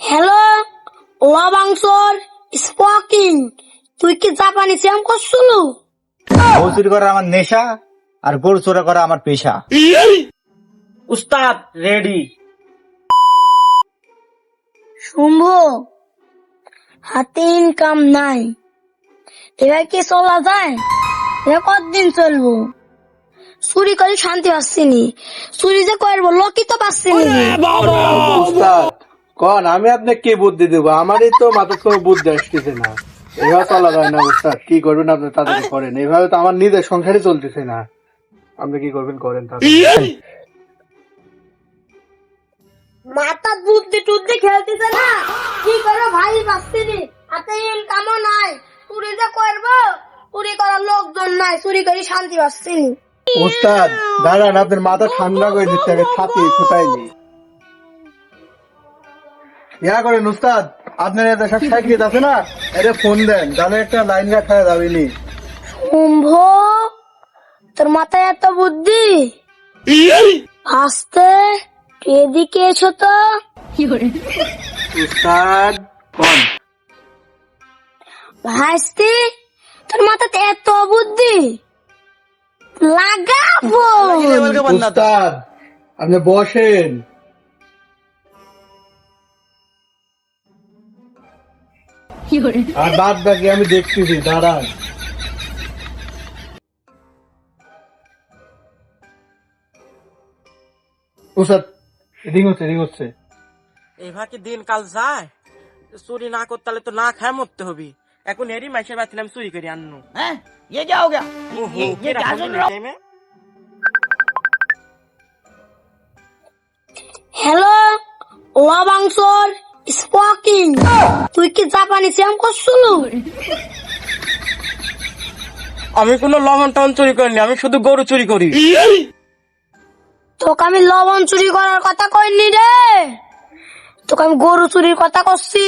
Hello, লবাংশর speaking. তুই কি জাপানি স্যাম করছিল? বউ চুরি করা আমার নেশা, আর গরু চোরা করা আমার পেশা। উস্তাদ রেডি। শুনবো, হাতে ইনকাম নাই, এবার কি চলা যায়? এবার কতদিন চলবো? চুরি করে শান্তি পাচ্ছিনি, চুরি যে করবো লোকই তো পাচ্ছিনি। উস্তাদ কন আমি আপনাকে কি বুদ্ধি দেবো? আমারই তো মাথার কোনো বুদ্ধি আসতেছে না। এভাবে চলা যায় না উস্তাদ, কি করবেন আপনি তাড়াতাড়ি করেন। এভাবে তো আমার নিজের সংসারই চলতেছে না। আপনি কি করবেন করেন তাড়াতাড়ি। মাথা বুদ্ধি টুদ্ধি খেলতেছে না, কি করবো ভাই পাচ্ছিনি, হাতে ইনকামও নাই, চুরি যে করবো, চুরি করার লোকজন নাই, চুরি করে শান্তি পাচ্ছিনি। উস্তাদ দাঁড়ান, আপনার মাথা ঠান্ডা করে দিচ্ছে, আগে ছাতি ফুটাইনি। ইয়া করেন উস্তাদ, আপনার এত সব সাইকেল আছে না, এটা ফোন দেন, তাহলে একটা লাইন কাটা যাবেনি। কুম্ভ, তোর মাথায় এত বুদ্ধি? আস্তে এদিকে এসো তো। উস্তাদ কন। ভাইস্তি, তোর মাথাতে এত বুদ্ধি? লাগাবো। উস্তাদ আপনি বসেন। আর বাদ বাকি আমি দেখতেছি, দাঁড়ান। উস্তাদ রিং হচ্ছে। এভাবে দিন কাল যায়, চুরি না করতে হলে তো না খায় মরতে হবে। এখন এরই মাইসের বাতিলাম চুরি করে আননু। ये क्या हो गया? ये क्या सुन रहा हूँ? হ্যালো, লবাংশর স্পোকিং। তুই কি জাপানি স্যাম করছিল? আমি কোনো লবণ টবণ চুরি করিনি, আমি শুধু গরু চুরি করি। তোকে আমি লবণ চুরি করার কথা কইনি রে, তোকে আমি গরু চুরির কথা করছি।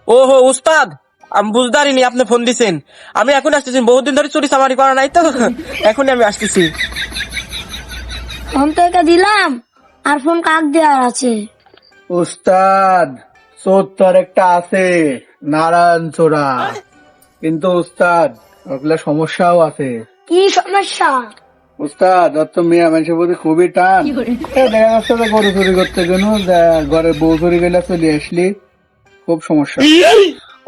ওহো উস্তাদ, আমি বুঝদারিনি আপনি ফোন দিছেন। আমি এখন আসতেছি, বহুদিন ধরে চুরি চামারি করা নাই তো, এখনই আমি আসতেছি। ফোন তো একে দিলাম, আর ফোন কাক দেওয়ার আছে? উস্তাদ চোর তো আর একটা আছে, নারায়ণ চোরা। কিন্তু উস্তাদ ওগুলা সমস্যাও আছে। কি সমস্যা? উস্তাদ ওর তো মেয়ে মানুষের প্রতি খুবই টান। দেখা যাচ্ছে যে গরু চুরি করতে গেল, ঘরের বউ চুরি গেলে চলে আসলি, খুব সমস্যা।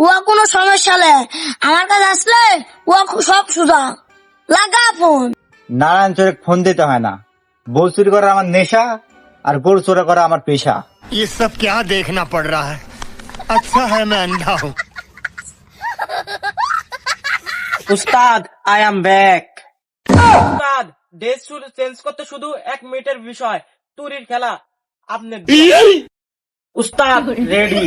ও কোনো সমস্যা নেই, আমার কাছে আসলে ও সব সুজা। লাগা ফোন। নারায়ণ চোরে ফোন দিতে হয় না, বউ চুরি করা আমার নেশা, আর গরু চোরা করা আমার পেশা। ये सब क्या देखना पड़ रहा है? अच्छा है मैं अंधा हूँ। উস্তাদ আই এম ব্যাক। উস্তাদ ড্রেস চেঞ্জ করতে শুধু 1 মিনিটের বিষয়, চুরির খেলা আপনি। উস্তাদ রেডি।